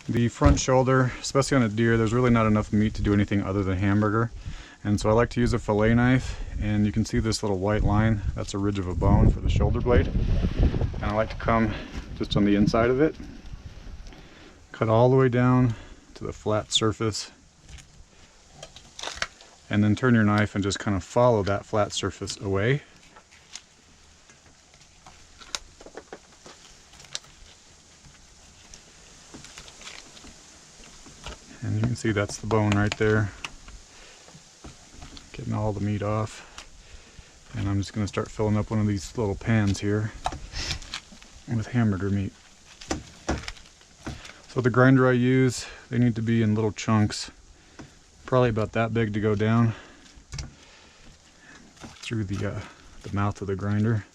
The front shoulder, especially on a deer, there's really not enough meat to do anything other than hamburger. And so I like to use a fillet knife, and you can see this little white line, that's a ridge of a bone for the shoulder blade. And I like to come just on the inside of it, cut all the way down to the flat surface, and then turn your knife and just kind of follow that flat surface away. And you can see that's the bone right there. Getting all the meat off. And I'm just going to start filling up one of these little pans here with hamburger meat. So the grinder I use, they need to be in little chunks, probably about that big to go down through the mouth of the grinder.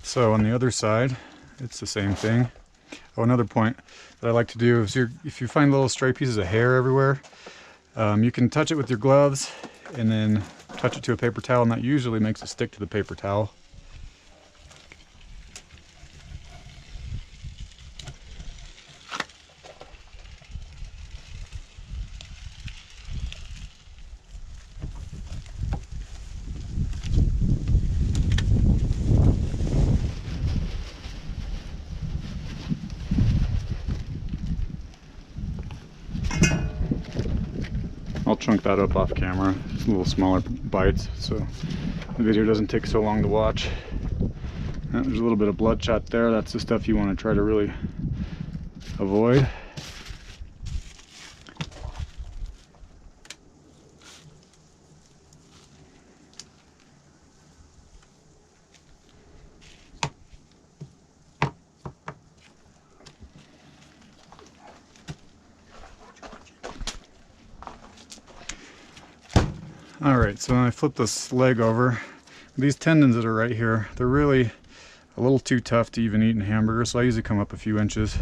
So on the other side, it's the same thing. Oh, another point that I like to do is if you find little stray pieces of hair everywhere, you can touch it with your gloves and then touch it to a paper towel, and that usually makes it stick to the paper towel. I'll chunk that up off camera. It's a little smaller bites, so the video doesn't take so long to watch. There's a little bit of bloodshot there. That's the stuff you want to try to really avoid. Alright, so when I flip this leg over, these tendons that are right here, they're really a little too tough to even eat in hamburger, so I usually come up a few inches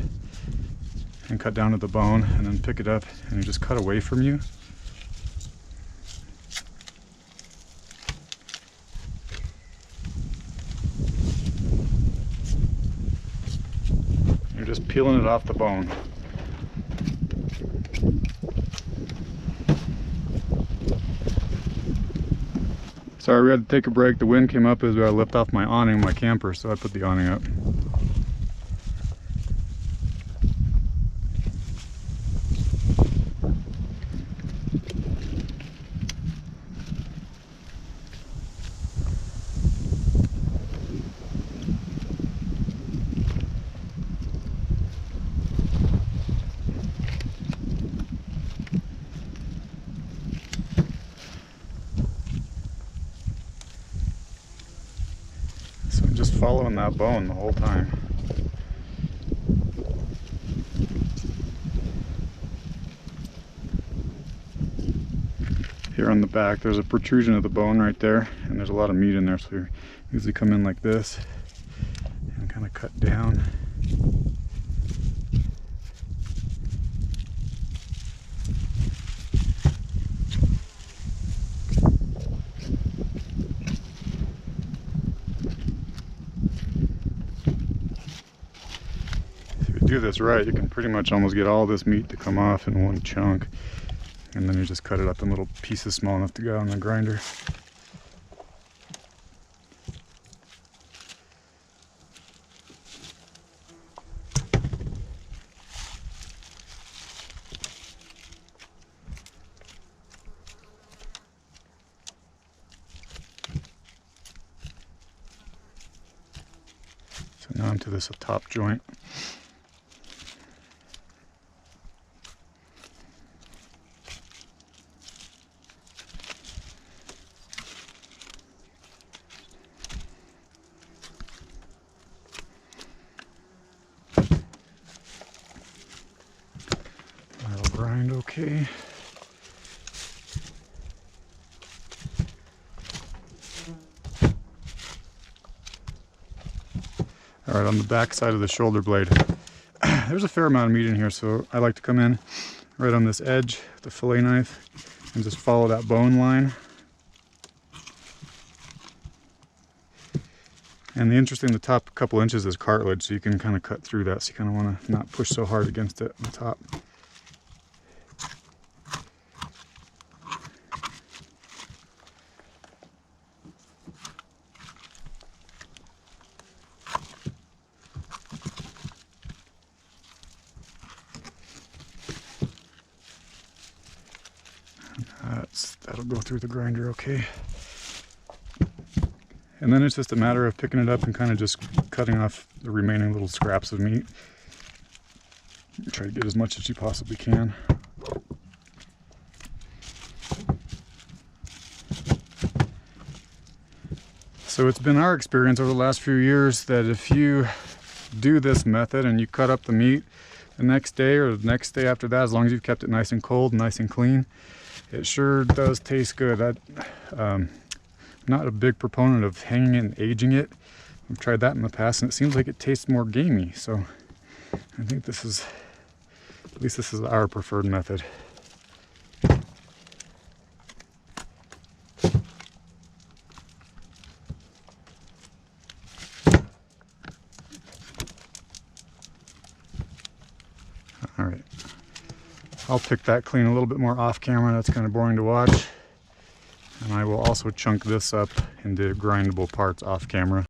and cut down to the bone and then pick it up and you just cut away from you. You're just peeling it off the bone. Sorry, we had to take a break. The wind came up as I lift off my awning, my camper, so I put the awning up. Just following that bone the whole time. Here on the back there's a protrusion of the bone right there, and there's a lot of meat in there, so you usually come in like this and kind of cut down. Do this right, you can pretty much almost get all this meat to come off in one chunk, and then you just cut it up in little pieces small enough to go on the grinder. So now onto this top joint. That'll grind okay. Alright, on the back side of the shoulder blade, there's a fair amount of meat in here, so I like to come in right on this edge, the fillet knife, and just follow that bone line And the interesting, the top couple inches is cartilage, so you can kind of cut through that, so you kind of want to not push so hard against it on the top. That'll go through the grinder okay. And then it's just a matter of picking it up and kind of just cutting off the remaining little scraps of meat. Try to get as much as you possibly can. So it's been our experience over the last few years that if you do this method and you cut up the meat the next day or the next day after that, as long as you've kept it nice and cold, nice and clean, it sure does taste good. I'm not a big proponent of hanging it and aging it. I've tried that in the past and it seems like it tastes more gamey. So I think this is, at least this is our preferred method. All right, I'll pick that clean a little bit more off camera. That's kind of boring to watch. And I will also chunk this up into grindable parts off camera.